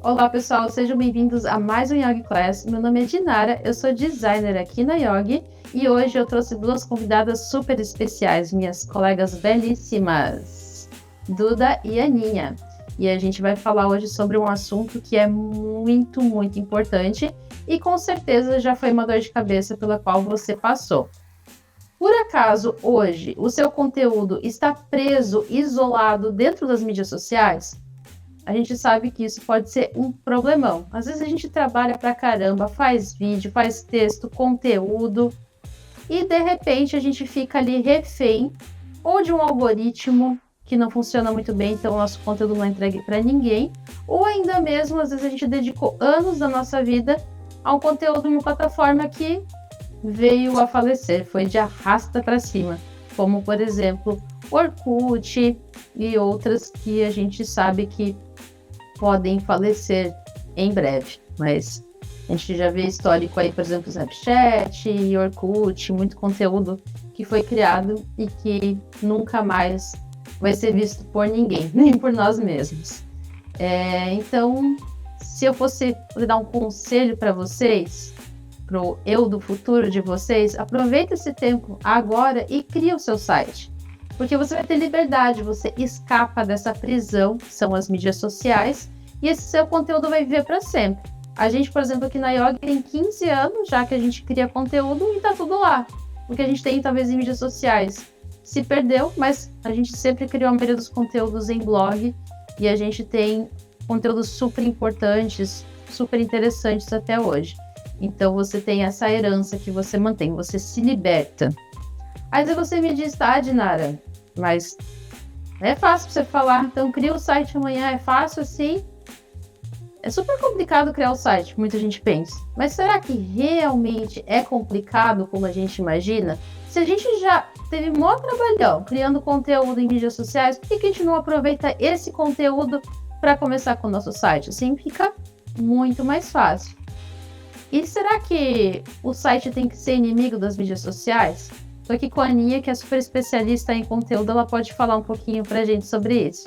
Olá pessoal, sejam bem-vindos a mais um Yogi Class. Meu nome é Dinara, eu sou designer aqui na Yogi e hoje eu trouxe duas convidadas super especiais, minhas colegas belíssimas, Duda e Aninha. E a gente vai falar hoje sobre um assunto que é muito, muito importante e com certeza já foi uma dor de cabeça pela qual você passou. Por acaso, hoje, o seu conteúdo está preso, isolado dentro das mídias sociais? A gente sabe que isso pode ser um problemão. Às vezes a gente trabalha pra caramba, faz vídeo, faz texto, conteúdo, e de repente a gente fica ali refém ou de um algoritmo que não funciona muito bem, então o nosso conteúdo não é entregue para ninguém, ou ainda mesmo, às vezes a gente dedicou anos da nossa vida a um conteúdo em uma plataforma que veio a falecer, foi de arrasta para cima, como por exemplo Orkut e outras que a gente sabe que podem falecer em breve, mas a gente já vê histórico aí, por exemplo, Snapchat e Orkut, muito conteúdo que foi criado e que nunca mais vai ser visto por ninguém, nem por nós mesmos. Então, se eu fosse dar um conselho para vocês, pro eu do futuro de vocês, aproveita esse tempo agora e cria o seu site. Porque você vai ter liberdade, você escapa dessa prisão, que são as mídias sociais, e esse seu conteúdo vai viver para sempre. A gente, por exemplo, aqui na Yogi tem 15 anos, já que a gente cria conteúdo e tá tudo lá. O que a gente tem, talvez, em mídias sociais se perdeu, mas a gente sempre criou a maioria dos conteúdos em blog, e a gente tem conteúdos super importantes, super interessantes até hoje. Então você tem essa herança que você mantém, você se liberta. Aí você me diz, tá, Dinara, mas é fácil você falar, então cria o site amanhã, é fácil assim? É super complicado criar o site, muita gente pensa. Mas será que realmente é complicado como a gente imagina? Se a gente já teve um maior trabalhão criando conteúdo em mídias sociais, por que a gente não aproveita esse conteúdo para começar com o nosso site? Assim fica muito mais fácil. E será que o site tem que ser inimigo das mídias sociais? Estou aqui com a Aninha, que é super especialista em conteúdo, ela pode falar um pouquinho pra gente sobre isso.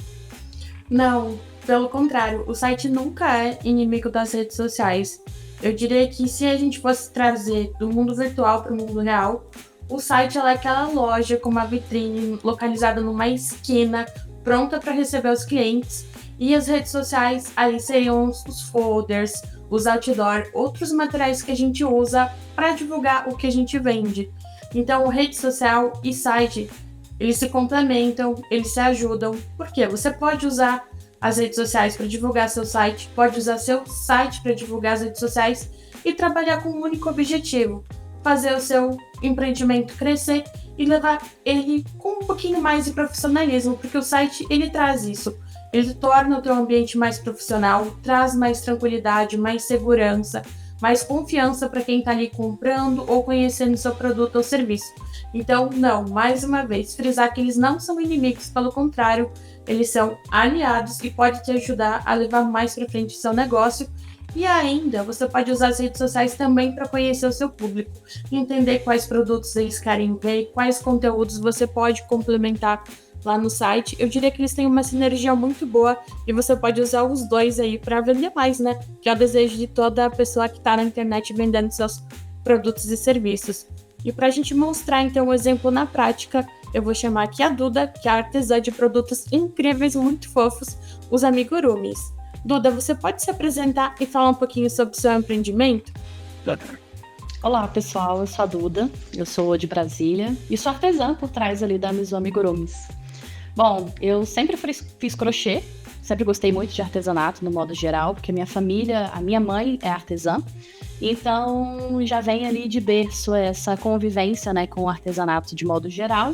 Não, pelo contrário, o site nunca é inimigo das redes sociais. Eu diria que se a gente fosse trazer do mundo virtual para o mundo real, o site é aquela loja com uma vitrine localizada numa esquina, pronta para receber os clientes, e as redes sociais ali seriam os folders, os outdoor, outros materiais que a gente usa para divulgar o que a gente vende. Então, rede social e site, eles se complementam, eles se ajudam. Por quê? Você pode usar as redes sociais para divulgar seu site, pode usar seu site para divulgar as redes sociais e trabalhar com um único objetivo: fazer o seu empreendimento crescer e levar ele com um pouquinho mais de profissionalismo, porque o site, ele traz isso. Ele torna o teu ambiente mais profissional, traz mais tranquilidade, mais segurança, mais confiança para quem está ali comprando ou conhecendo seu produto ou serviço. Então, não, mais uma vez, frisar que eles não são inimigos, pelo contrário, eles são aliados e podem te ajudar a levar mais para frente seu negócio. E ainda, você pode usar as redes sociais também para conhecer o seu público, entender quais produtos eles querem ver, quais conteúdos você pode complementar lá no site. Eu diria que eles têm uma sinergia muito boa e você pode usar os dois aí para vender mais, né? Que é o desejo de toda pessoa que está na internet vendendo seus produtos e serviços. E para a gente mostrar então o exemplo na prática, eu vou chamar aqui a Duda, que é a artesã de produtos incríveis, muito fofos, os amigurumis. Duda, você pode se apresentar e falar um pouquinho sobre o seu empreendimento? Olá pessoal, eu sou a Duda, eu sou de Brasília e sou artesã por trás ali da Mizu Amigurumis. Bom, eu sempre fiz crochê, sempre gostei muito de artesanato no modo geral, porque a minha mãe é artesã, então já vem ali de berço essa convivência, né, com o artesanato de modo geral.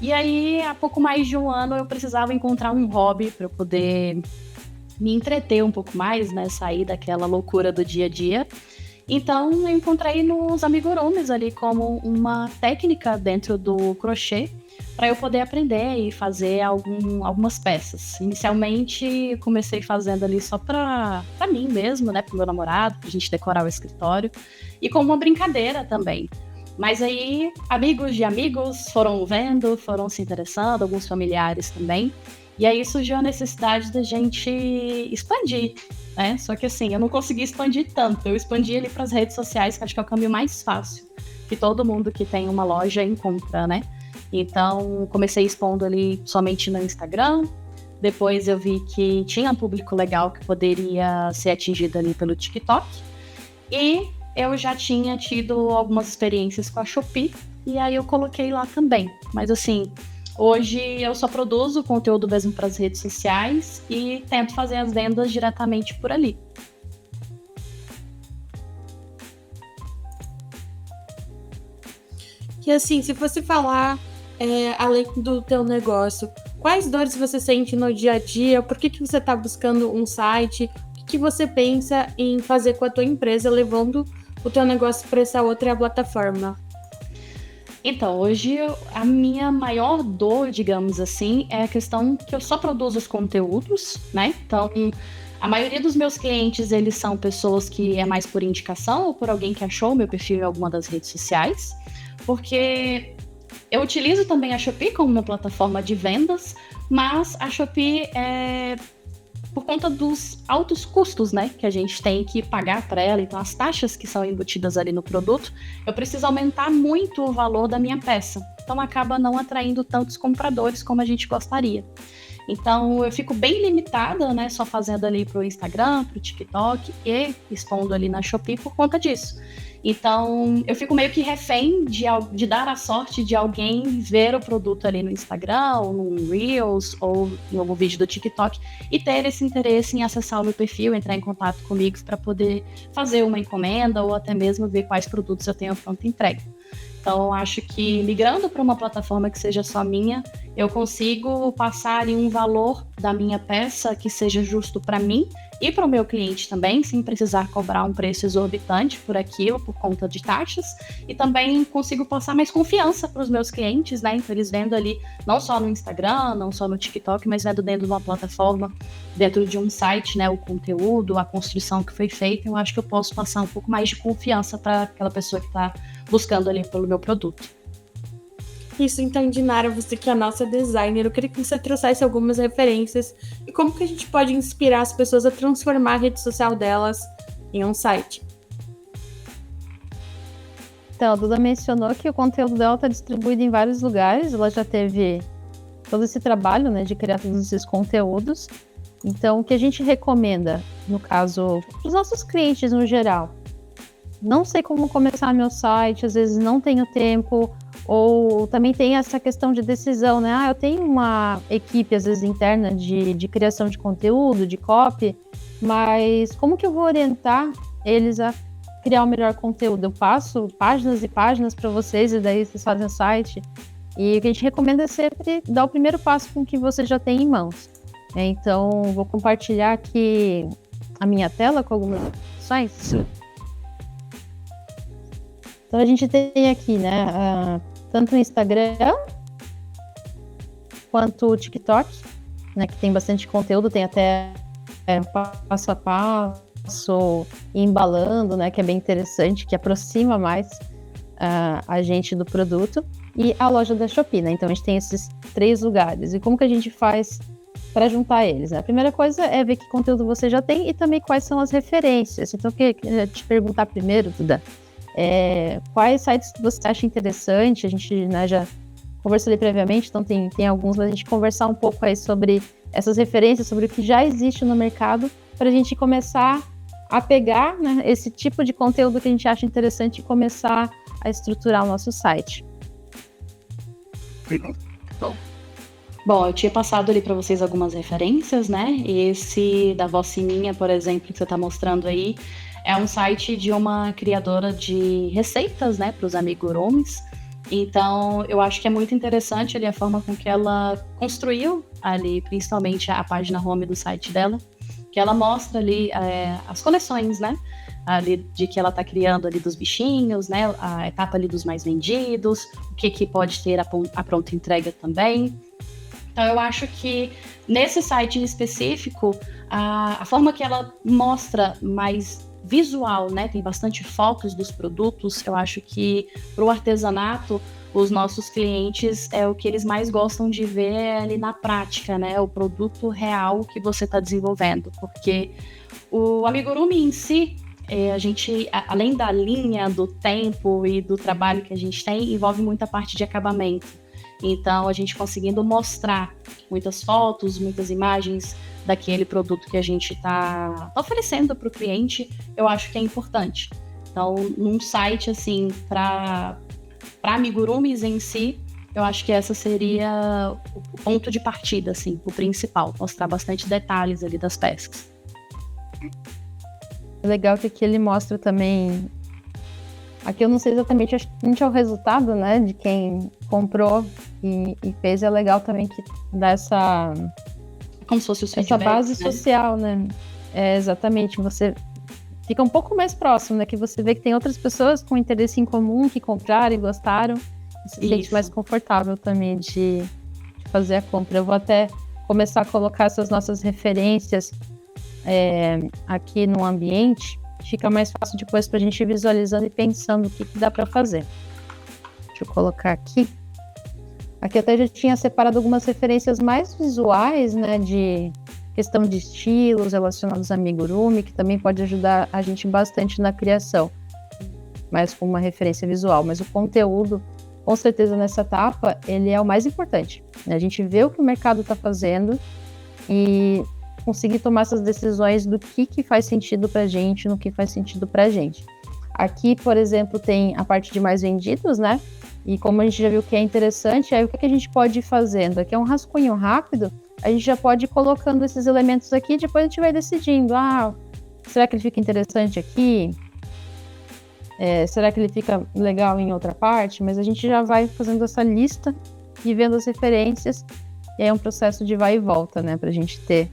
E aí, há pouco mais de um ano, eu precisava encontrar um hobby para eu poder me entreter um pouco mais, né, sair daquela loucura do dia a dia. Então, eu encontrei nos amigurumis ali como uma técnica dentro do crochê para eu poder aprender e fazer algumas peças. Inicialmente, comecei fazendo ali só para mim mesmo, né, para o meu namorado, para a gente decorar o escritório, e como uma brincadeira também. Mas aí, amigos de amigos foram vendo, foram se interessando, alguns familiares também. E aí surgiu a necessidade da gente expandir, né? Só que assim, eu não consegui expandir tanto. Eu expandi ali para as redes sociais, que acho que é o caminho mais fácil, que todo mundo que tem uma loja encontra, né? Então, comecei expondo ali somente no Instagram. Depois eu vi que tinha um público legal que poderia ser atingido ali pelo TikTok. E eu já tinha tido algumas experiências com a Shopee, e aí eu coloquei lá também. Mas assim, hoje eu só produzo conteúdo mesmo para as redes sociais e tento fazer as vendas diretamente por ali. E assim, se fosse falar, além do teu negócio, quais dores você sente no dia a dia? Por que você está buscando um site? O que você pensa em fazer com a tua empresa, levando o teu negócio para essa outra plataforma? Então, hoje a minha maior dor, digamos assim, é a questão que eu só produzo os conteúdos, né? Então, a maioria dos meus clientes, eles são pessoas que é mais por indicação ou por alguém que achou meu perfil em alguma das redes sociais, porque eu utilizo também a Shopee como uma plataforma de vendas, mas a Shopee é por conta dos altos custos, né, que a gente tem que pagar para ela, então as taxas que são embutidas ali no produto, eu preciso aumentar muito o valor da minha peça, então acaba não atraindo tantos compradores como a gente gostaria. Então eu fico bem limitada, né, só fazendo ali pro Instagram, pro TikTok e expondo ali na Shopee por conta disso. Então eu fico meio que refém de dar a sorte de alguém ver o produto ali no Instagram, ou no Reels, ou em algum vídeo do TikTok e ter esse interesse em acessar o meu perfil, entrar em contato comigo para poder fazer uma encomenda ou até mesmo ver quais produtos eu tenho pronta entrega. Então, acho que migrando para uma plataforma que seja só minha, eu consigo passar ali um valor da minha peça que seja justo para mim e para o meu cliente também, sem precisar cobrar um preço exorbitante por aquilo, por conta de taxas. E também consigo passar mais confiança para os meus clientes, né? Então, eles vendo ali, não só no Instagram, não só no TikTok, mas vendo dentro de uma plataforma, dentro de um site, né? O conteúdo, a construção que foi feita, eu acho que eu posso passar um pouco mais de confiança para aquela pessoa que está buscando ali pelo meu produto. Isso, então, Dinara, você que é a nossa designer, eu queria que você trouxesse algumas referências e como que a gente pode inspirar as pessoas a transformar a rede social delas em um site. Então, a Duda mencionou que o conteúdo dela está distribuído em vários lugares, ela já teve todo esse trabalho, né, de criar todos esses conteúdos. Então, o que a gente recomenda, no caso, para os nossos clientes no geral, não sei como começar meu site, às vezes não tenho tempo, ou também tem essa questão de decisão, né? Eu tenho uma equipe, às vezes, interna de criação de conteúdo, de copy, mas como que eu vou orientar eles a criar o melhor conteúdo? Eu passo páginas e páginas para vocês, e daí vocês fazem o site. E o que a gente recomenda é sempre dar o primeiro passo com o que você já tem em mãos. Então, vou compartilhar aqui a minha tela com algumas opções. Então, a gente tem aqui, né, tanto o Instagram quanto o TikTok, né, que tem bastante conteúdo, tem até passo a passo, embalando, né, que é bem interessante, que aproxima mais a gente do produto, e a loja da Shopee, né? Então, a gente tem esses 3 lugares. E como que a gente faz para juntar eles, né? A primeira coisa é ver que conteúdo você já tem e também quais são as referências. Então, eu queria te perguntar primeiro, Duda, quais sites você acha interessante? A gente, né, já conversou ali previamente, então tem alguns, mas a gente conversar um pouco aí sobre essas referências, sobre o que já existe no mercado, para a gente começar a pegar, né, esse tipo de conteúdo que a gente acha interessante e começar a estruturar o nosso site. Bom, eu tinha passado ali para vocês algumas referências, né? Esse da Vocininha, por exemplo, que você está mostrando aí, é um site de uma criadora de receitas, né, para os amigurumis. Então, eu acho que é muito interessante ali a forma com que ela construiu ali, principalmente a página home do site dela, que ela mostra ali as coleções, né, ali de que ela está criando ali dos bichinhos, né, a etapa ali dos mais vendidos, o que pode ter a pronta entrega também. Então, eu acho que nesse site em específico, a forma que ela mostra mais visual, né? Tem bastante fotos dos produtos. Eu acho que para o artesanato, os nossos clientes, o que eles mais gostam de ver é ali na prática, né? O produto real que você está desenvolvendo. Porque o amigurumi em si, a gente, além da linha, do tempo e do trabalho que a gente tem, envolve muita parte de acabamento. Então, a gente conseguindo mostrar muitas fotos, muitas imagens daquele produto que a gente está oferecendo para o cliente, eu acho que é importante. Então, num site, assim, para amigurumis em si, eu acho que essa seria o ponto de partida, assim, o principal. Mostrar bastante detalhes ali das peças. É legal que aqui ele mostra também... Aqui eu não sei exatamente, acho que é o resultado, né, de quem comprou e fez. É legal também que dá essa... Como se fosse o essa base, né, social, né? Exatamente, você fica um pouco mais próximo, né? Que você vê que tem outras pessoas com interesse em comum que compraram e gostaram. E se sente mais confortável também de fazer a compra. Eu vou até começar a colocar essas nossas referências aqui no ambiente. Fica mais fácil depois para a gente ir visualizando e pensando o que dá para fazer. Deixa eu colocar aqui. Aqui até já tinha separado algumas referências mais visuais, né, de questão de estilos relacionados a amigurumi, que também pode ajudar a gente bastante na criação, mas com uma referência visual. Mas o conteúdo, com certeza nessa etapa, ele é o mais importante, né? A gente vê o que o mercado está fazendo e conseguir tomar essas decisões do que faz sentido para a gente, no que faz sentido para a gente. Aqui, por exemplo, tem a parte de mais vendidos, né? E como a gente já viu que é interessante, aí o que a gente pode ir fazendo? Aqui é um rascunho rápido, a gente já pode ir colocando esses elementos aqui, depois a gente vai decidindo, será que ele fica interessante aqui? Será que ele fica legal em outra parte? Mas a gente já vai fazendo essa lista e vendo as referências, e aí é um processo de vai e volta, né, pra gente ter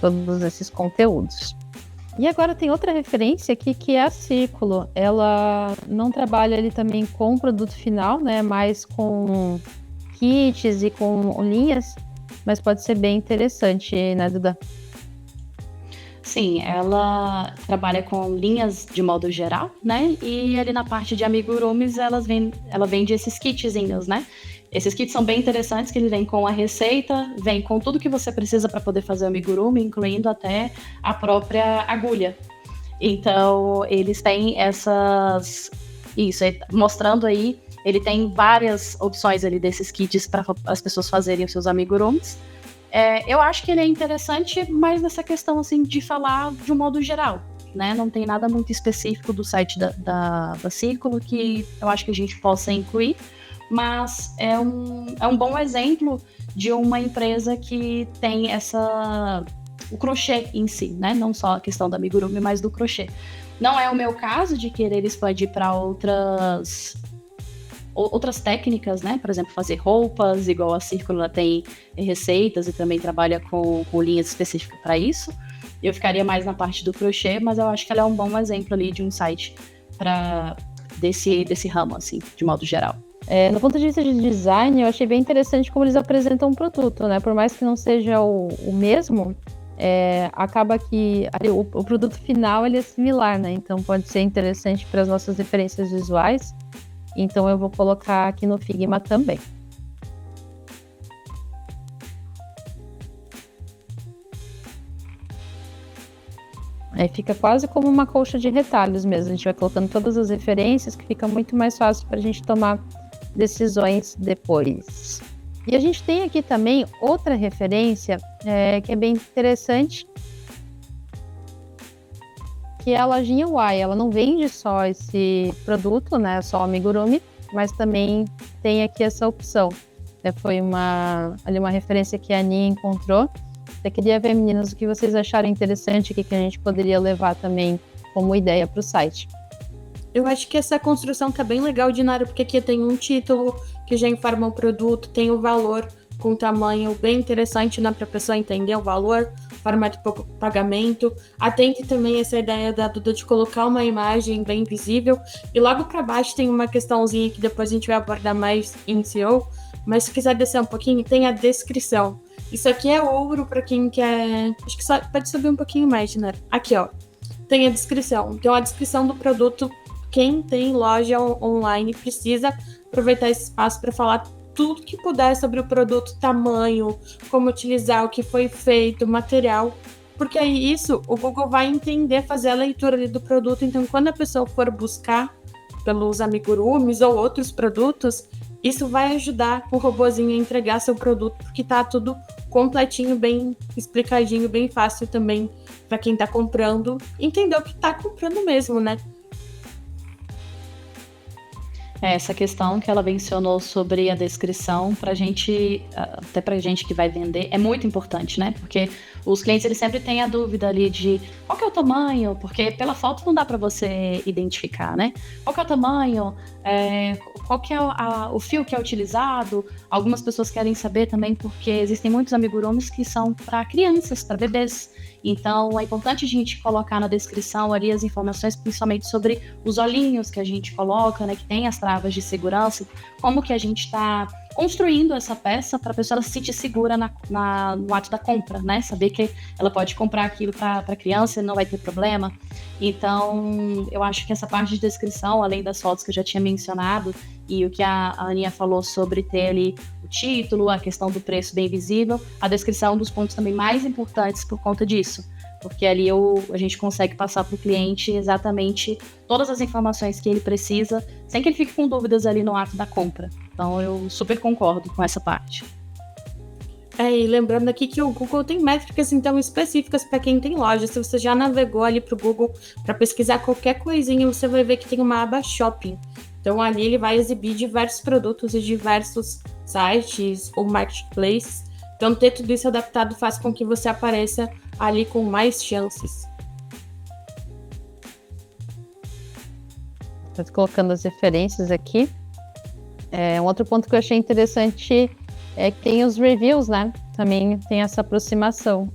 todos esses conteúdos. E agora tem outra referência aqui que é a Círculo. Ela não trabalha ali também com o produto final, né? Mais com kits e com linhas, mas pode ser bem interessante, né, Duda? Sim, ela trabalha com linhas de modo geral, né? E ali na parte de amigurumis, ela vende esses kitzinhos, né? Esses kits são bem interessantes, que ele vem com a receita, vem com tudo que você precisa para poder fazer o amigurumi, incluindo até a própria agulha. Então, eles têm mostrando aí, ele tem várias opções ali desses kits para as pessoas fazerem os seus amigurumis. Eu acho que ele é interessante, mas nessa questão assim, de falar de um modo geral, né? Não tem nada muito específico do site da Círculo que eu acho que a gente possa incluir. Mas é um bom exemplo de uma empresa que tem o crochê em si, né? Não só a questão da amigurumi, mas do crochê. Não é o meu caso de querer expandir para outras técnicas, né? Por exemplo, fazer roupas, igual a Círculo, ela tem receitas e também trabalha com linhas específicas para isso. Eu ficaria mais na parte do crochê, mas eu acho que ela é um bom exemplo ali de um site desse ramo, assim, de modo geral. No ponto de vista de design, eu achei bem interessante como eles apresentam o produto, né? Por mais que não seja o mesmo, acaba que o produto final ele é similar, né? Então pode ser interessante para as nossas referências visuais. Então eu vou colocar aqui no Figma também. Aí fica quase como uma colcha de retalhos mesmo. A gente vai colocando todas as referências, que fica muito mais fácil para a gente tomar decisões depois. E a gente tem aqui também outra referência que é bem interessante, que é a lojinha Y. Ela não vende só esse produto, né, só o amigurumi, mas também tem aqui essa opção. Foi uma referência que a Aninha encontrou. Eu queria ver, meninas, o que vocês acharam interessante aqui, que a gente poderia levar também como ideia para o site. Eu acho que essa construção tá bem legal, Dinara, porque aqui tem um título que já informa o produto, tem o valor com tamanho bem interessante, né, para a pessoa entender o valor, formato de pagamento. Atente também essa ideia da Duda de colocar uma imagem bem visível. E logo para baixo tem uma questãozinha que depois a gente vai abordar mais em SEO, mas se quiser descer um pouquinho, tem a descrição. Isso aqui é ouro para quem quer... Acho que só pode subir um pouquinho mais, Dinara. Aqui, ó. Tem a descrição. Então, a descrição do produto, quem tem loja online precisa aproveitar esse espaço para falar tudo que puder sobre o produto, tamanho, como utilizar, o que foi feito, o material, porque aí isso o Google vai entender, fazer a leitura ali do produto. Então, quando a pessoa for buscar pelos amigurumis ou outros produtos, isso vai ajudar o robozinho a entregar seu produto, porque tá tudo completinho, bem explicadinho, bem fácil também para quem tá comprando entender o que tá comprando mesmo, né? Essa questão que ela mencionou sobre a descrição, pra gente, até pra gente que vai vender, é muito importante, né? Porque os clientes, eles sempre têm a dúvida ali de qual que é o tamanho, porque pela foto não dá pra você identificar, né? Qual que é o tamanho, qual que é o fio que é utilizado. Algumas pessoas querem saber também porque existem muitos amigurumis que são para crianças, para bebês. Então, é importante a gente colocar na descrição ali as informações, principalmente sobre os olhinhos que a gente coloca, né, que tem as travas de segurança, como que a gente está construindo essa peça para a pessoa se sentir segura no ato da compra, né? Saber que ela pode comprar aquilo para criança e não vai ter problema. Então, eu acho que essa parte de descrição, além das fotos que eu já tinha mencionado, e o que a Aninha falou sobre ter ali o título, a questão do preço bem visível, a descrição é um dos pontos também mais importantes por conta disso. Porque ali a gente consegue passar para o cliente exatamente todas as informações que ele precisa, sem que ele fique com dúvidas ali no ato da compra. Então, eu super concordo com essa parte. E lembrando aqui que o Google tem métricas, então, específicas para quem tem loja. Se você já navegou ali para o Google para pesquisar qualquer coisinha, você vai ver que tem uma aba Shopping. Então, ali ele vai exibir diversos produtos de diversos sites ou marketplaces. Então, ter tudo isso adaptado faz com que você apareça ali com mais chances. Estou colocando as referências aqui. Um outro ponto que eu achei interessante é que tem os reviews, né? Também tem essa aproximação.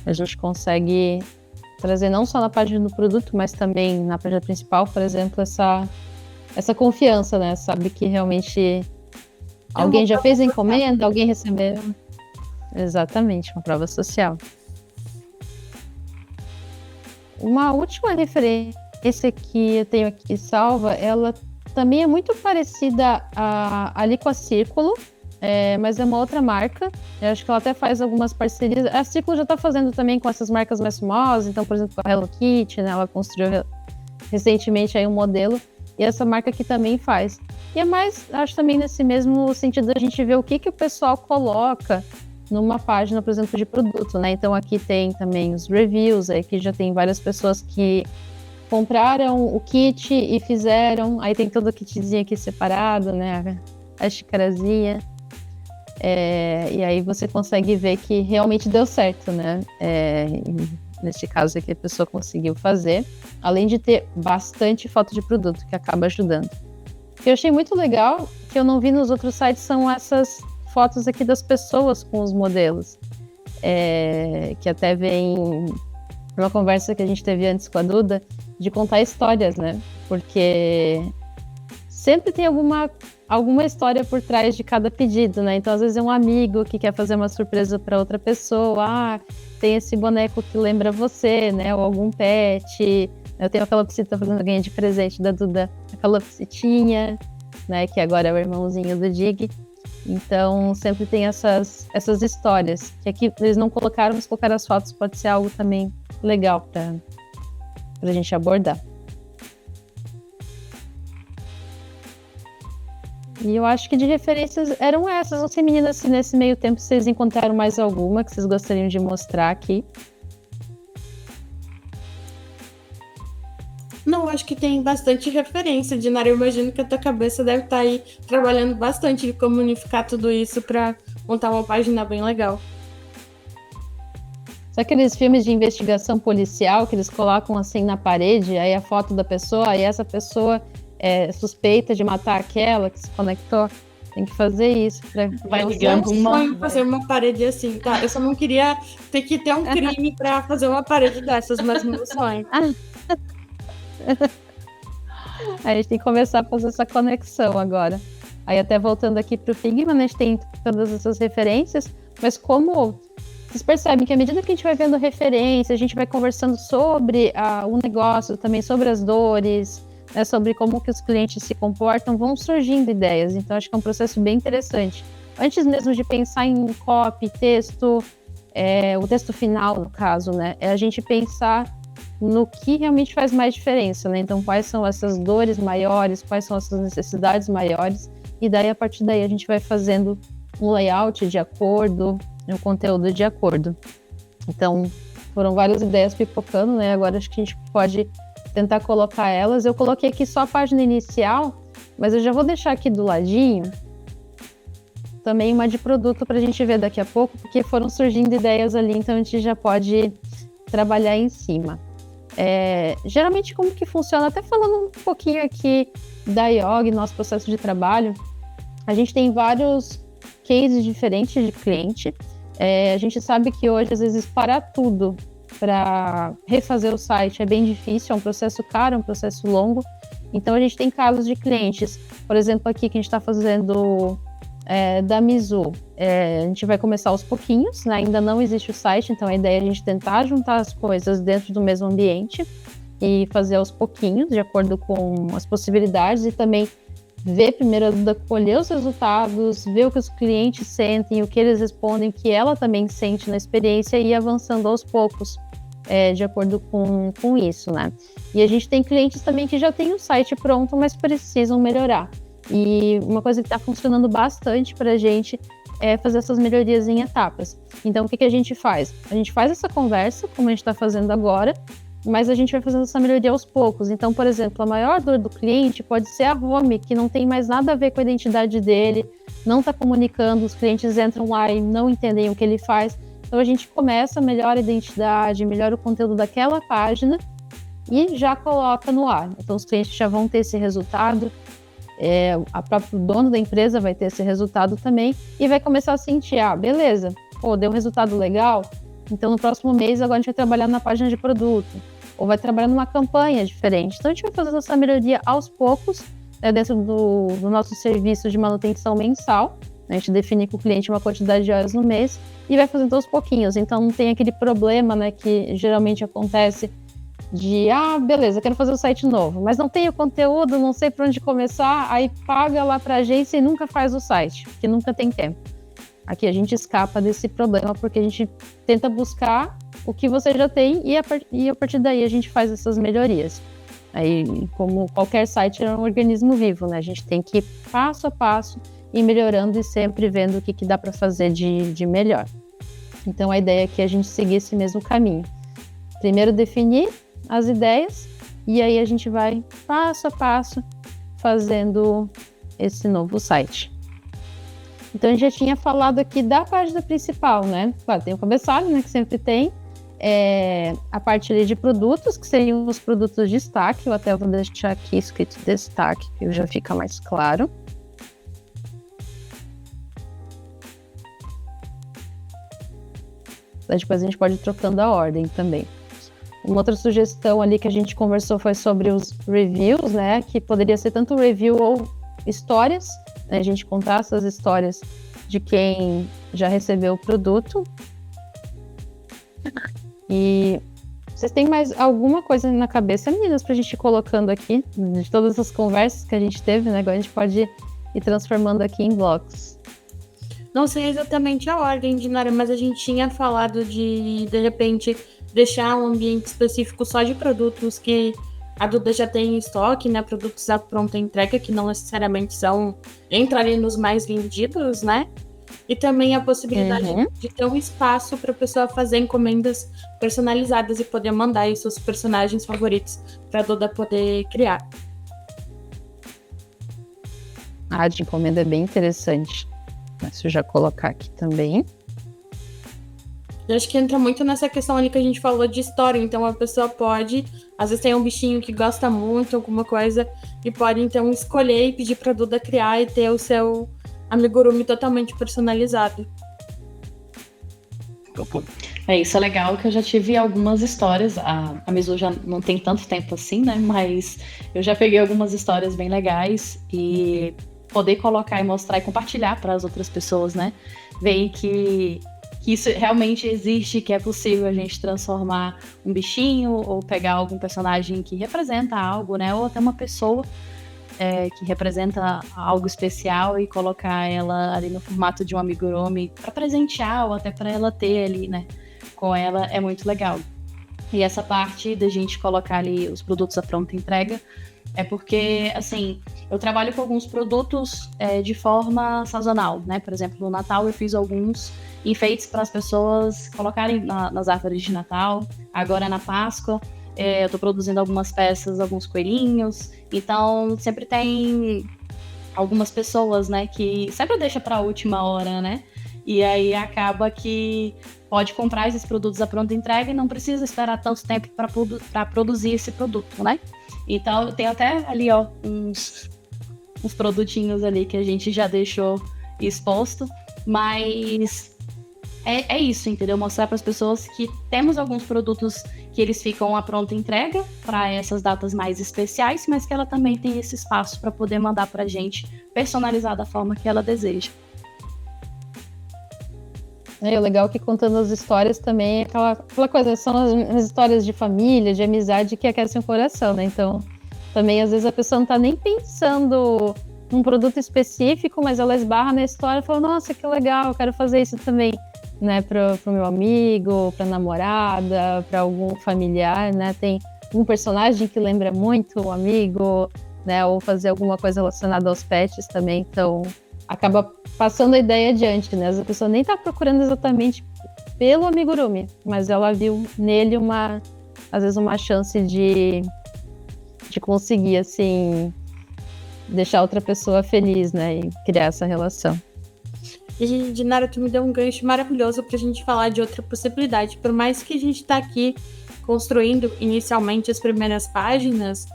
A gente consegue trazer não só na página do produto, mas também na página principal, por exemplo, essa confiança, né? Sabe que realmente alguém já fez a encomenda, alguém recebeu. Exatamente, uma prova social. Uma última referência que eu tenho aqui salva, ela também é muito parecida ali com a Círculo, mas é uma outra marca. Eu acho que ela até faz algumas parcerias. A Círculo já está fazendo também com essas marcas mais famosas, então, por exemplo, com a Hello Kitty, né? Ela construiu recentemente aí um modelo, e essa marca aqui também faz. E é mais, acho também nesse mesmo sentido, a gente ver o que o pessoal coloca numa página, por exemplo, de produto, né? Então aqui tem também os reviews, aqui já tem várias pessoas que compraram o kit e fizeram, aí tem todo o kitzinho aqui separado, né? A xicarazinha. E aí você consegue ver que realmente deu certo, né? Neste caso aqui a pessoa conseguiu fazer, além de ter bastante foto de produto, que acaba ajudando. O que eu achei muito legal, que eu não vi nos outros sites, são essas fotos aqui das pessoas com os modelos, que até vem uma conversa que a gente teve antes com a Duda, de contar histórias, né? Porque sempre tem alguma história por trás de cada pedido, né? Então, às vezes é um amigo que quer fazer uma surpresa para outra pessoa, tem esse boneco que lembra você, né? Ou algum pet. Eu tenho a calopsita fazendo ganhar de presente da Duda, a calopsitinha, né? Que agora é o irmãozinho do Dig. Então, sempre tem essas histórias, que aqui eles não colocaram, mas colocaram as fotos, pode ser algo também legal para a gente abordar. E eu acho que de referências eram essas. Não sei, meninas, se nesse meio tempo vocês encontraram mais alguma que vocês gostariam de mostrar aqui. Não, acho que tem bastante referência, Dinara. Eu imagino que a tua cabeça deve estar aí trabalhando bastante de como unificar tudo isso para montar uma página bem legal. Sabe aqueles filmes de investigação policial que eles colocam assim na parede, aí a foto da pessoa, aí essa pessoa é suspeita de matar aquela que se conectou? Tem que fazer isso. Vai ligando uma... sonho fazer uma parede assim, tá? Eu só não queria ter que ter um crime para fazer uma parede dessas, mas meu sonho. A gente tem que começar a fazer essa conexão agora. Aí até voltando aqui para o Figma, né, a gente tem todas essas referências, mas como vocês percebem que à medida que a gente vai vendo referência, a gente vai conversando sobre o negócio, também sobre as dores, né, sobre como que os clientes se comportam, vão surgindo ideias. Então, acho que é um processo bem interessante. Antes mesmo de pensar em copy, texto, o texto final, no caso, né, é a gente pensar no que realmente faz mais diferença, né? Então, quais são essas dores maiores, quais são essas necessidades maiores, e daí, a partir daí, a gente vai fazendo um layout de acordo, um conteúdo de acordo. Então, foram várias ideias pipocando, né? Agora acho que a gente pode tentar colocar elas. Eu coloquei aqui só a página inicial, mas eu já vou deixar aqui do ladinho também uma de produto para a gente ver daqui a pouco, porque foram surgindo ideias ali, então a gente já pode trabalhar em cima. Geralmente como que funciona, até falando um pouquinho aqui da IOG, nosso processo de trabalho, a gente tem vários cases diferentes de cliente. A gente sabe que hoje, às vezes, parar tudo para refazer o site é bem difícil, é um processo caro, é um processo longo. Então, a gente tem casos de clientes, por exemplo, aqui que a gente está fazendo da Mizu. A gente vai começar aos pouquinhos, né? Ainda não existe o site, então a ideia é a gente tentar juntar as coisas dentro do mesmo ambiente e fazer aos pouquinhos, de acordo com as possibilidades, e também ver primeiro a Duda, colher os resultados, ver o que os clientes sentem, o que eles respondem, o que ela também sente na experiência, e ir avançando aos poucos, de acordo com isso, né? E a gente tem clientes também que já têm o site pronto, mas precisam melhorar. E uma coisa que está funcionando bastante para a gente é fazer essas melhorias em etapas. Então, o que a gente faz? A gente faz essa conversa, como a gente está fazendo agora, mas a gente vai fazendo essa melhoria aos poucos. Então, por exemplo, a maior dor do cliente pode ser a home, que não tem mais nada a ver com a identidade dele, não está comunicando, os clientes entram lá e não entendem o que ele faz. Então, a gente começa, melhora a identidade, melhora o conteúdo daquela página e já coloca no ar. Então, os clientes já vão ter esse resultado, a própria dono da empresa vai ter esse resultado também e vai começar a sentir, beleza, deu um resultado legal, então no próximo mês agora a gente vai trabalhar na página de produto, ou vai trabalhar numa campanha diferente. Então a gente vai fazer essa melhoria aos poucos, dentro do nosso serviço de manutenção mensal. A gente define com o cliente uma quantidade de horas no mês e vai fazendo aos pouquinhos. Então não tem aquele problema, né, que geralmente acontece de, beleza, quero fazer um site novo, mas não tenho conteúdo, não sei por onde começar, aí paga lá para a agência e nunca faz o site, porque nunca tem tempo. Aqui a gente escapa desse problema, porque a gente tenta buscar o que você já tem e a partir daí a gente faz essas melhorias. Aí, como qualquer site é um organismo vivo, né? A gente tem que ir passo a passo ir melhorando e sempre vendo o que dá para fazer de melhor. Então a ideia é que a gente seguir esse mesmo caminho. Primeiro definir as ideias e aí a gente vai passo a passo fazendo esse novo site. Então a gente já tinha falado aqui da página principal, né? Claro, tem o cabeçalho, né, que sempre tem, a parte ali de produtos, que seriam os produtos de destaque. Eu até vou deixar aqui escrito destaque, que já fica mais claro. Depois a gente pode ir trocando a ordem também. Uma outra sugestão ali que a gente conversou foi sobre os reviews, né? Que poderia ser tanto review ou histórias, né? A gente contar essas histórias de quem já recebeu o produto. E vocês têm mais alguma coisa na cabeça, meninas, pra gente ir colocando aqui, de todas as conversas que a gente teve, né? Agora a gente pode ir transformando aqui em blocos. Não sei exatamente a ordem, Dinara, mas a gente tinha falado de repente, deixar um ambiente específico só de produtos que a Duda já tem em estoque, né? Produtos à pronta entrega, que não necessariamente entrarem nos mais vendidos, né? E também a possibilidade de ter um espaço para a pessoa fazer encomendas personalizadas e poder mandar aí seus personagens favoritos para a Duda poder criar. A de encomenda é bem interessante. Deixa eu já colocar aqui também. Eu acho que entra muito nessa questão ali que a gente falou de história. Então a pessoa pode, às vezes tem um bichinho que gosta muito, alguma coisa, e pode então escolher e pedir pra Duda criar e ter o seu amigurumi totalmente personalizado. Isso é legal, que eu já tive algumas histórias. A Mizu já não tem tanto tempo assim, né? Mas eu já peguei algumas histórias bem legais e poder colocar e mostrar e compartilhar para as outras pessoas, né? Ver que que isso realmente existe, que é possível a gente transformar um bichinho ou pegar algum personagem que representa algo, né? Ou até uma pessoa que representa algo especial e colocar ela ali no formato de um amigurumi para presentear ou até para ela ter ali, né? Com ela é muito legal. E essa parte da gente colocar ali os produtos à pronta entrega é porque, assim, eu trabalho com alguns produtos de forma sazonal, né? Por exemplo, no Natal eu fiz alguns enfeites para as pessoas colocarem nas árvores de Natal. Agora na Páscoa eu estou produzindo algumas peças, alguns coelhinhos. Então sempre tem algumas pessoas, né, que sempre deixa para a última hora, né? E aí acaba que pode comprar esses produtos à pronta entrega e não precisa esperar tanto tempo para produzir esse produto, né? Então tem até ali, ó, uns produtinhos ali que a gente já deixou exposto, mas é isso, entendeu? Mostrar para as pessoas que temos alguns produtos que eles ficam à pronta entrega para essas datas mais especiais, mas que ela também tem esse espaço para poder mandar para a gente personalizar da forma que ela deseja. O legal é que contando as histórias também é aquela coisa, são as histórias de família, de amizade que aquecem o coração, né? Então, também às vezes a pessoa não tá nem pensando num produto específico, mas ela esbarra na história e fala, nossa, que legal, eu quero fazer isso também, né? Pro meu amigo, pra namorada, pra algum familiar, né? Tem um personagem que lembra muito o amigo, né? Ou fazer alguma coisa relacionada aos pets também, então acaba passando a ideia adiante, né? A pessoa nem tá procurando exatamente pelo amigurumi, mas ela viu nele às vezes uma chance de conseguir, assim, deixar outra pessoa feliz, né? E criar essa relação. E, Dinara, tu me deu um gancho maravilhoso pra gente falar de outra possibilidade. Por mais que a gente tá aqui construindo inicialmente as primeiras páginas,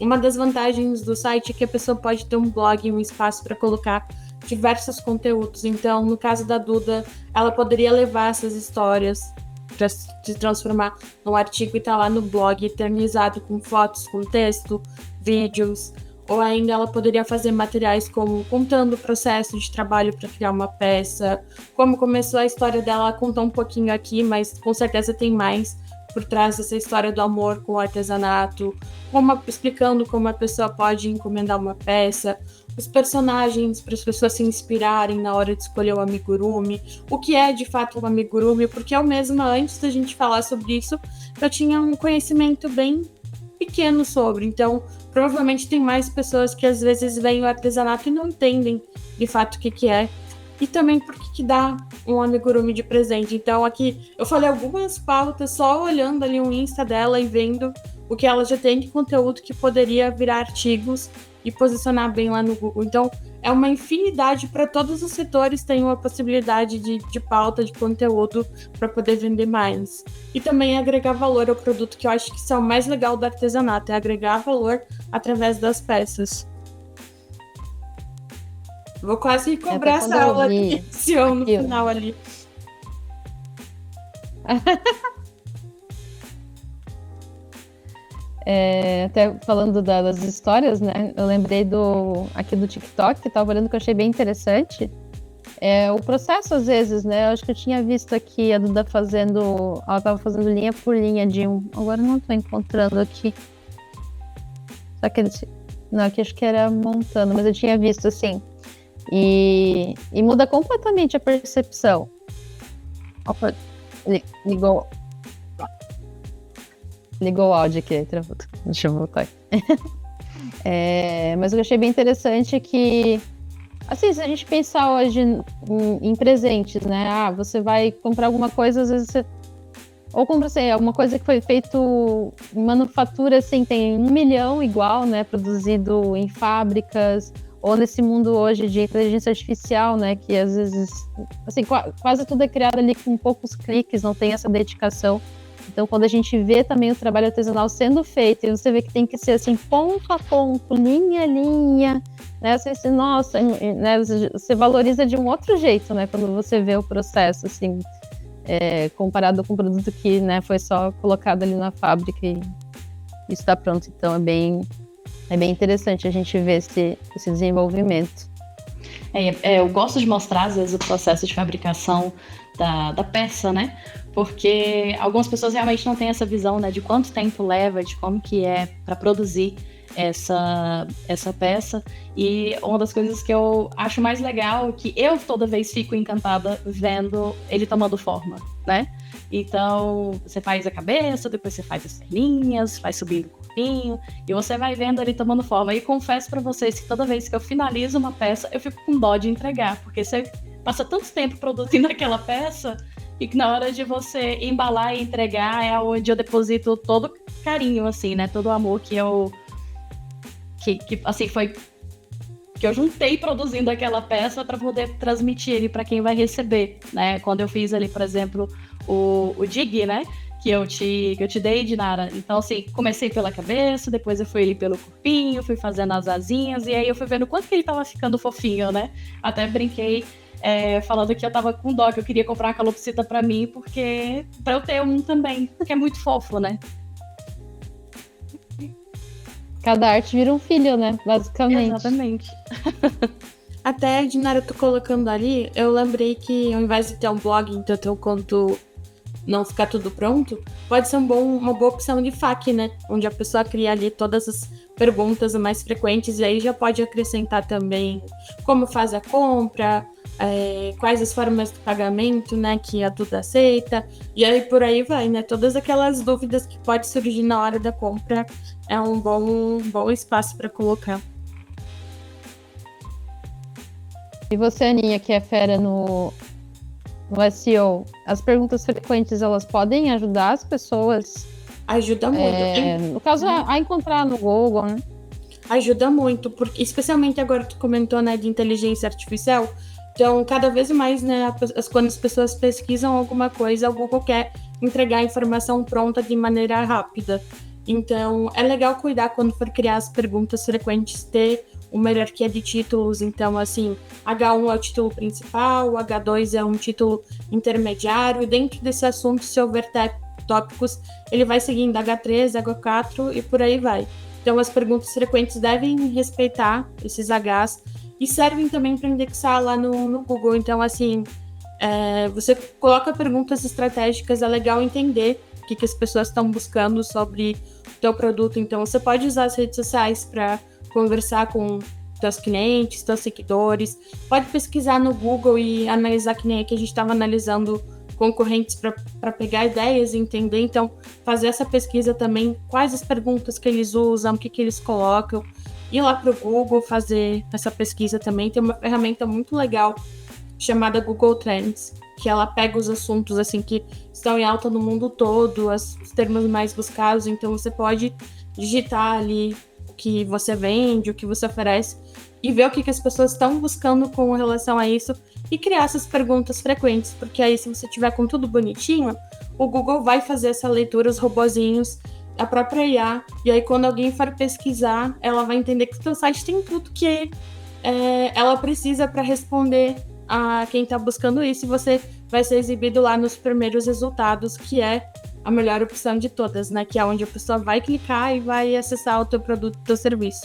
uma das vantagens do site é que a pessoa pode ter um blog, um espaço para colocar diversos conteúdos. Então, no caso da Duda, ela poderia levar essas histórias para se transformar num artigo e tá lá no blog eternizado com fotos, com texto, vídeos, ou ainda ela poderia fazer materiais como contando o processo de trabalho para criar uma peça, como começou a história dela, ela contou um pouquinho aqui, mas com certeza tem mais por trás dessa história do amor com o artesanato, explicando como a pessoa pode encomendar uma peça, os personagens para as pessoas se inspirarem na hora de escolher o amigurumi, o que é de fato um amigurumi, porque eu mesma, antes da gente falar sobre isso, eu tinha um conhecimento bem pequeno sobre, então provavelmente tem mais pessoas que às vezes veem o artesanato e não entendem de fato o que é, e também porque que dá um amigurumi de presente. Então aqui eu falei algumas pautas só olhando ali o Insta dela e vendo o que ela já tem de conteúdo que poderia virar artigos e posicionar bem lá no Google. Então, é uma infinidade para todos os setores, tem uma possibilidade de pauta, de conteúdo para poder vender mais. E também agregar valor ao produto, que eu acho que isso é o mais legal do artesanato, é agregar valor através das peças. Vou quase cobrar essa aula de edição no final ali. Até falando das histórias, né? Eu lembrei aqui do TikTok, que tava olhando, que eu achei bem interessante. O processo, às vezes, né? Eu acho que eu tinha visto aqui a Duda ela tava fazendo linha por linha agora eu não tô encontrando aqui. Só que não, aqui acho que era montando, mas eu tinha visto assim. E muda completamente a percepção. Opa, ligou o áudio aqui, deixa eu voltar aqui. Mas o que eu achei bem interessante é que, assim, se a gente pensar hoje em presentes, né? Você vai comprar alguma coisa, às vezes ou compra, assim, alguma coisa que foi feito em manufatura, assim, tem 1 milhão igual, né? Produzido em fábricas, ou nesse mundo hoje de inteligência artificial, né? Que às vezes, assim, quase tudo é criado ali com poucos cliques, não tem essa dedicação. Então, quando a gente vê também o trabalho artesanal sendo feito, e você vê que tem que ser assim, ponto a ponto, linha a linha, né? Você, nossa, né? Você valoriza de um outro jeito, né? Quando você vê o processo, assim, comparado com o produto que, né, foi só colocado ali na fábrica e está pronto. Então, é bem interessante a gente ver esse desenvolvimento. Eu gosto de mostrar, às vezes, o processo de fabricação da peça, né? Porque algumas pessoas realmente não têm essa visão, né, de quanto tempo leva, de como que é para produzir essa peça. E uma das coisas que eu acho mais legal é que eu toda vez fico encantada vendo ele tomando forma, né? Então, você faz a cabeça, depois você faz as perninhas, vai subindo o corpinho, e você vai vendo ele tomando forma. E confesso pra vocês que toda vez que eu finalizo uma peça, eu fico com dó de entregar, porque você passa tanto tempo produzindo aquela peça, e que na hora de você embalar e entregar é onde eu deposito todo carinho, assim, né? Todo o amor que eu... Que assim, foi... que eu juntei produzindo aquela peça para poder transmitir ele para quem vai receber, né? Quando eu fiz ali, por exemplo, o dig, né? Que eu te dei, Dinara. Então, assim, comecei pela cabeça, depois eu fui ali pelo corpinho, fui fazendo as asinhas, e aí eu fui vendo quanto que ele tava ficando fofinho, né? Até brinquei falando que eu tava com dó, que eu queria comprar uma calopsita para mim, porque para eu ter um também, que é muito fofo, né? Cada arte vira um filho, né? Basicamente. Exatamente. Até, Dinara, eu tô colocando ali, eu lembrei que ao invés de ter um blog, então ter um conto não ficar tudo pronto, pode ser uma boa opção de FAQ, né? Onde a pessoa cria ali todas as perguntas mais frequentes e aí já pode acrescentar também como faz a compra, quais as formas de pagamento, né, que a Duda aceita, e aí por aí vai, né? Todas aquelas dúvidas que pode surgir na hora da compra é um bom espaço para colocar. E você, Aninha, que é fera no SEO, as perguntas frequentes, elas podem ajudar as pessoas? Ajuda muito. No caso, a encontrar no Google, né? Ajuda muito, porque especialmente agora tu comentou, né, de inteligência artificial. Então, cada vez mais, né, quando as pessoas pesquisam alguma coisa, o Google quer entregar a informação pronta de maneira rápida. Então, é legal cuidar quando for criar as perguntas frequentes, ter uma hierarquia de títulos. Então, assim, H1 é o título principal, H2 é um título intermediário, e dentro desse assunto, se houver tópicos, ele vai seguindo H3, H4 e por aí vai. Então, as perguntas frequentes devem respeitar esses Hs e servem também para indexar lá no Google. Então, assim, você coloca perguntas estratégicas, é legal entender o que as pessoas estão buscando sobre o teu produto. Então, você pode usar as redes sociais para conversar com teus clientes, teus seguidores. Pode pesquisar no Google e analisar, que nem aqui a gente estava analisando concorrentes para pegar ideias e entender. Então, fazer essa pesquisa também, quais as perguntas que eles usam, o que eles colocam. Ir lá para o Google fazer essa pesquisa também. Tem uma ferramenta muito legal chamada Google Trends, que ela pega os assuntos assim que estão em alta no mundo todo, os termos mais buscados. Então, você pode digitar ali o que você vende, o que você oferece, e ver o que as pessoas estão buscando com relação a isso e criar essas perguntas frequentes, porque aí, se você tiver com tudo bonitinho, o Google vai fazer essa leitura, os robozinhos, a própria IA, e aí quando alguém for pesquisar, ela vai entender que o seu site tem tudo que ela precisa para responder a quem está buscando isso, e você vai ser exibido lá nos primeiros resultados, que é a melhor opção de todas, né? Que é onde a pessoa vai clicar e vai acessar o teu produto, o teu serviço.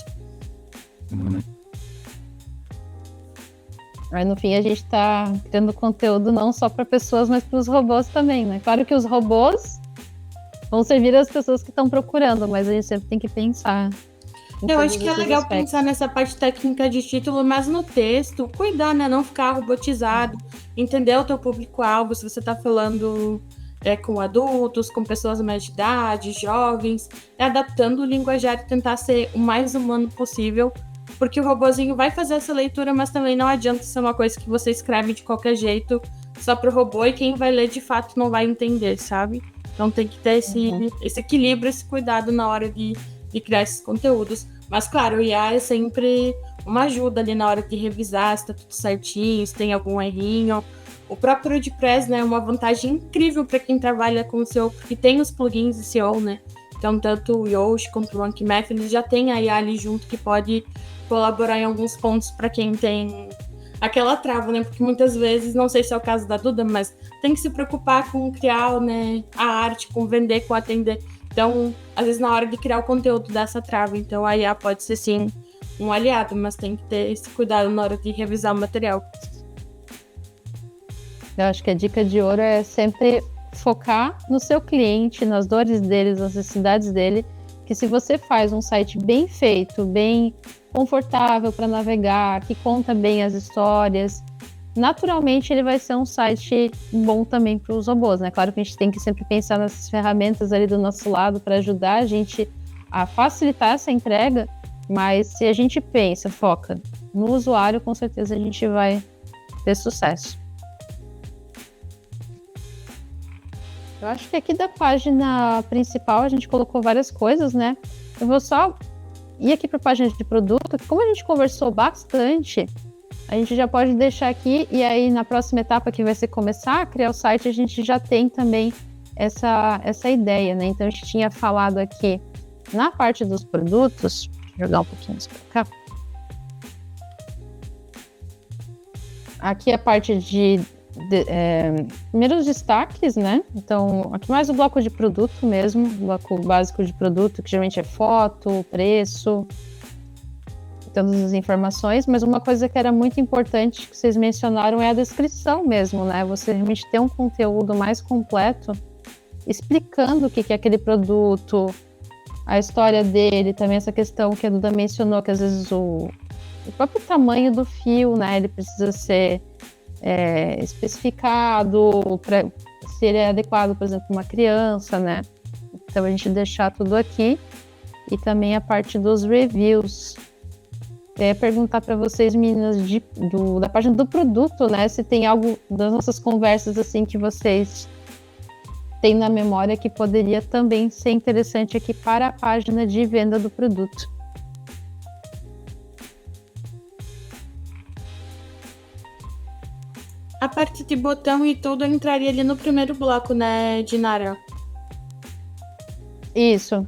Aí, no fim, a gente está criando conteúdo não só para pessoas, mas para os robôs também, né? Claro que os robôs vão servir as pessoas que estão procurando, mas a gente sempre tem que pensar. Eu acho que é legal pensar nessa parte técnica de título, mas no texto, cuidar, né? Não ficar robotizado, entender o teu público-alvo, se você está falando com adultos, com pessoas mais de idade, jovens, adaptando o linguajar e tentar ser o mais humano possível, porque o robozinho vai fazer essa leitura, mas também não adianta ser uma coisa que você escreve de qualquer jeito só pro robô, e quem vai ler de fato não vai entender, sabe? Então tem que ter esse equilíbrio, esse cuidado na hora de criar esses conteúdos. Mas claro, o IA é sempre uma ajuda ali na hora de revisar se tá tudo certinho, se tem algum errinho. O próprio WordPress, né, é uma vantagem incrível para quem trabalha com o SEO, porque tem os plugins de SEO, né? Então, tanto o Yoast quanto o Rank Math, eles já têm a IA ali junto, que pode colaborar em alguns pontos para quem tem aquela trava, né? Porque muitas vezes, não sei se é o caso da Duda, mas tem que se preocupar com criar, né, a arte, com vender, com atender. Então, às vezes, na hora de criar o conteúdo dessa trava. Então, a IA pode ser, sim, um aliado, mas tem que ter esse cuidado na hora de revisar o material. Eu acho que a dica de ouro é sempre focar no seu cliente, nas dores dele, nas necessidades dele, que se você faz um site bem feito, bem confortável para navegar, que conta bem as histórias, naturalmente ele vai ser um site bom também para os robôs, né? Claro que a gente tem que sempre pensar nessas ferramentas ali do nosso lado para ajudar a gente a facilitar essa entrega, mas se a gente pensa, foca no usuário, com certeza a gente vai ter sucesso. Eu acho que aqui da página principal a gente colocou várias coisas, né? Eu vou só ir aqui para a página de produto, que como a gente conversou bastante, a gente já pode deixar aqui, e aí na próxima etapa que vai ser começar a criar o site, a gente já tem também essa ideia, né? Então a gente tinha falado aqui na parte dos produtos, vou jogar um pouquinho isso para cá. Aqui a parte de primeiros destaques, né? Então, aqui mais o bloco de produto mesmo, o bloco básico de produto, que geralmente é foto, preço, todas as informações, mas uma coisa que era muito importante que vocês mencionaram é a descrição mesmo, né? Você realmente ter um conteúdo mais completo, explicando o que é aquele produto, a história dele, também essa questão que a Duda mencionou, que às vezes o próprio tamanho do fio, né? Ele precisa ser especificado para se ele é adequado, por exemplo, para uma criança, né? Então a gente deixar tudo aqui e também a parte dos reviews. Eu ia perguntar para vocês, meninas, da página do produto, né? Se tem algo das nossas conversas assim que vocês têm na memória que poderia também ser interessante aqui para a página de venda do produto. A parte de botão e tudo entraria ali no primeiro bloco, né, Dinara? Isso.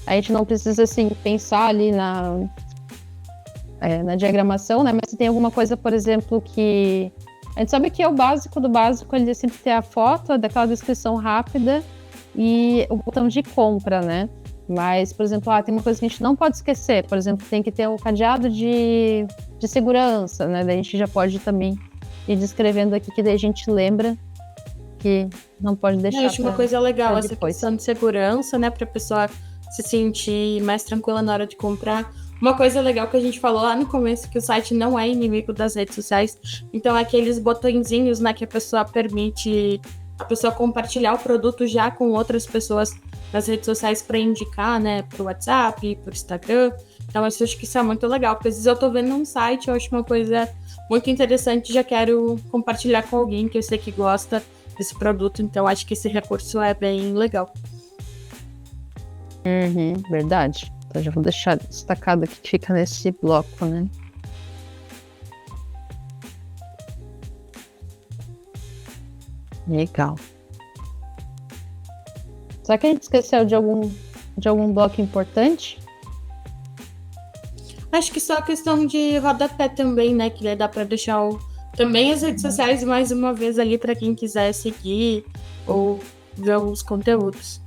A gente não precisa, assim, pensar ali na diagramação, né? Mas se tem alguma coisa, por exemplo, que... A gente sabe que é o básico do básico, ele sempre ter a foto daquela descrição rápida e o botão de compra, né? Mas, por exemplo, tem uma coisa que a gente não pode esquecer. Por exemplo, tem que ter o cadeado de segurança, né? Daí a gente já pode também ir descrevendo aqui, que daí a gente lembra que não pode deixar. Eu acho uma coisa legal essa depois. questão de segurança, né? Pra pessoa se sentir mais tranquila na hora de comprar. Uma coisa legal que a gente falou lá no começo, que o site não é inimigo das redes sociais. Então, aqueles botõezinhos, né, que a pessoa permite a pessoa compartilhar o produto já com outras pessoas nas redes sociais para indicar, né, pro WhatsApp, pro Instagram. Então, eu acho que isso é muito legal, porque às vezes eu tô vendo um site, eu acho uma coisa muito interessante, já quero compartilhar com alguém que eu sei que gosta desse produto, então acho que esse recurso é bem legal. Verdade. Então já vou deixar destacado aqui que fica nesse bloco, né? Legal. Será que a gente esqueceu de algum bloco importante? Acho que só a questão de rodapé também, né? Que dá para deixar também as redes sociais mais uma vez ali para quem quiser seguir ou ver alguns conteúdos.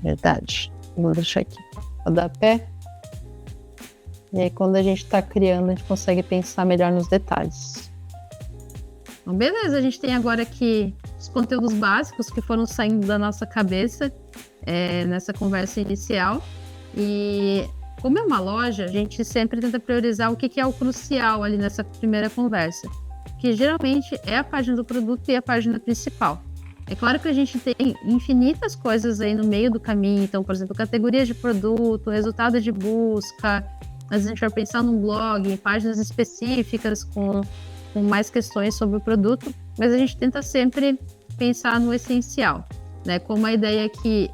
Verdade. Vou deixar aqui rodapé. E aí, quando a gente está criando, a gente consegue pensar melhor nos detalhes. Então, beleza, a gente tem agora aqui os conteúdos básicos que foram saindo da nossa cabeça nessa conversa inicial. E como é uma loja, a gente sempre tenta priorizar o que é o crucial ali nessa primeira conversa, que geralmente é a página do produto e a página principal. É claro que a gente tem infinitas coisas aí no meio do caminho, então, por exemplo, categorias de produto, resultado de busca, às vezes a gente vai pensar num blog, em páginas específicas com mais questões sobre o produto, mas a gente tenta sempre pensar no essencial. Né, como a ideia é que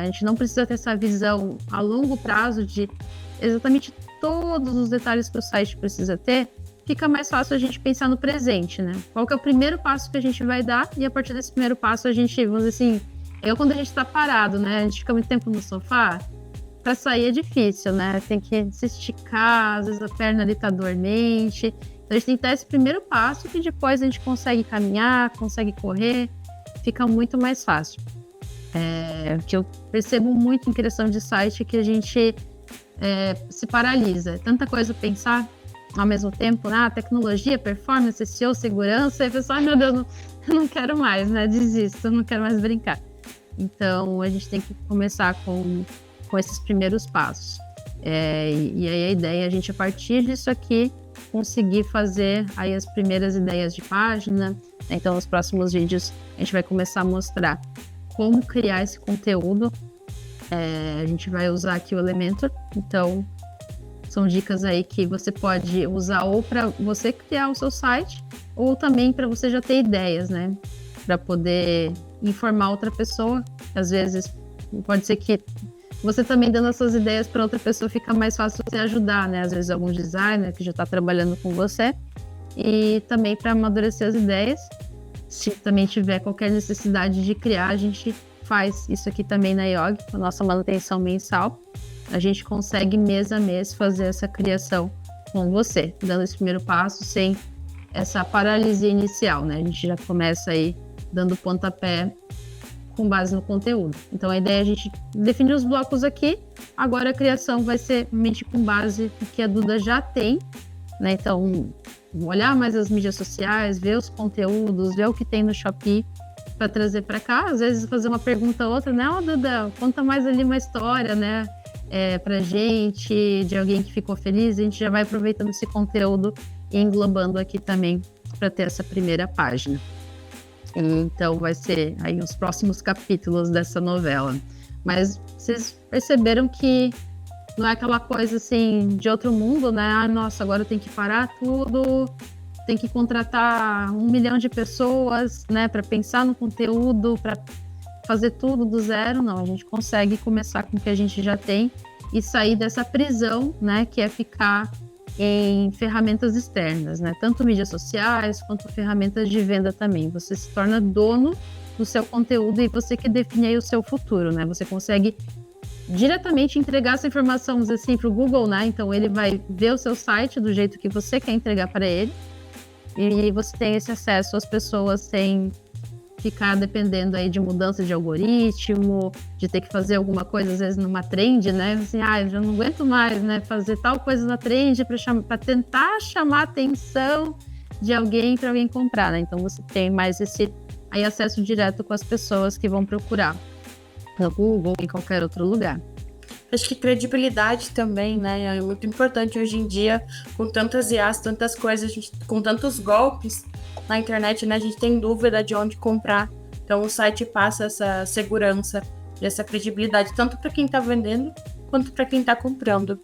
a gente não precisa ter essa visão a longo prazo de exatamente todos os detalhes que o site precisa ter, fica mais fácil a gente pensar no presente, né? Qual que é o primeiro passo que a gente vai dar e a partir desse primeiro passo a gente, vamos dizer assim, quando a gente está parado, né? A gente fica muito tempo no sofá, para sair é difícil, né? Tem que se esticar, às vezes a perna ali tá dormente. Então a gente tem que dar esse primeiro passo que depois a gente consegue caminhar, consegue correr, fica muito mais fácil. O que eu percebo muito em criação de site é que a gente se paralisa. É tanta coisa a pensar ao mesmo tempo, tecnologia, performance, SEO, segurança, e a pessoa, ai meu Deus, eu não quero mais, né? Desisto, não quero mais brincar. Então, a gente tem que começar com esses primeiros passos. E aí a ideia é a gente, a partir disso aqui, conseguir fazer aí as primeiras ideias de página. Então, nos próximos vídeos, a gente vai começar a mostrar como criar esse conteúdo. A gente vai usar aqui o Elementor. Então, são dicas aí que você pode usar ou para você criar o seu site, ou também para você já ter ideias, né? Para poder informar outra pessoa. Às vezes, pode ser que você também dando essas ideias para outra pessoa fica mais fácil você ajudar, né? Às vezes algum designer que já está trabalhando com você. E também para amadurecer as ideias. Se também tiver qualquer necessidade de criar, a gente faz isso aqui também na Yogi, com a nossa manutenção mensal. A gente consegue mês a mês fazer essa criação com você, dando esse primeiro passo sem essa paralisia inicial, né? A gente já começa aí dando pontapé com base no conteúdo. Então a ideia é a gente definir os blocos aqui, agora a criação vai ser realmente com base no que a Duda já tem, né? Então, olhar mais as mídias sociais, ver os conteúdos, ver o que tem no Shopee para trazer para cá, às vezes fazer uma pergunta ou outra, né? Duda, conta mais ali uma história, né? Pra gente, de alguém que ficou feliz, a gente já vai aproveitando esse conteúdo e englobando aqui também para ter essa primeira página. Então vai ser aí os próximos capítulos dessa novela. Mas vocês perceberam que não é aquela coisa assim de outro mundo, né? Nossa, agora eu tenho que parar tudo, tem que contratar 1 milhão de pessoas, né? Para pensar no conteúdo, para fazer tudo do zero. Não, a gente consegue começar com o que a gente já tem e sair dessa prisão, né? Que é ficar em ferramentas externas, né? Tanto mídias sociais quanto ferramentas de venda também. Você se torna dono do seu conteúdo e você que define aí o seu futuro, né? Você consegue diretamente entregar essa informação assim para o Google, né? Então ele vai ver o seu site do jeito que você quer entregar para ele e você tem esse acesso às pessoas sem ficar dependendo aí de mudança de algoritmo, de ter que fazer alguma coisa, às vezes, numa trend, né? Assim, eu já não aguento mais, né? Fazer tal coisa na trend para tentar chamar a atenção de alguém para alguém comprar, né? Então, você tem mais esse aí acesso direto com as pessoas que vão procurar no Google ou em qualquer outro lugar. Acho que credibilidade também, né? É muito importante hoje em dia, com tantas IAs, tantas coisas, com tantos golpes na internet, né? A gente tem dúvida de onde comprar. Então o site passa essa segurança e essa credibilidade, tanto para quem está vendendo, quanto para quem está comprando.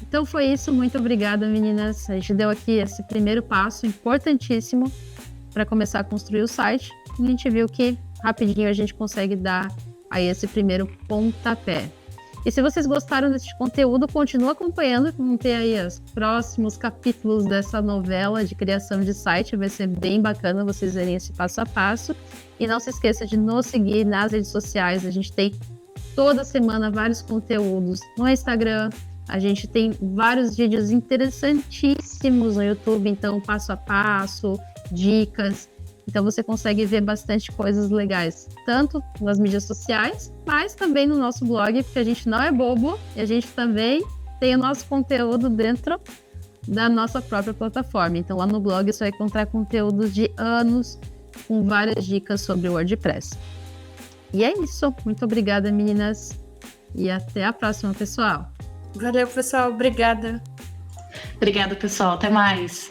Então foi isso, muito obrigada, meninas. A gente deu aqui esse primeiro passo importantíssimo para começar a construir o site. A gente viu que rapidinho a gente consegue dar aí esse primeiro pontapé. E se vocês gostaram desse conteúdo, continue acompanhando, vamos ter aí os próximos capítulos dessa novela de criação de site, vai ser bem bacana vocês verem esse passo a passo. E não se esqueça de nos seguir nas redes sociais, a gente tem toda semana vários conteúdos no Instagram, a gente tem vários vídeos interessantíssimos no YouTube, então passo a passo, dicas. Então você consegue ver bastante coisas legais, tanto nas mídias sociais, mas também no nosso blog, porque a gente não é bobo e a gente também tem o nosso conteúdo dentro da nossa própria plataforma. Então lá no blog você vai encontrar conteúdos de anos com várias dicas sobre o WordPress. E é isso. Muito obrigada, meninas. E até a próxima, pessoal. Valeu, pessoal. Obrigada. Obrigada, pessoal. Até mais.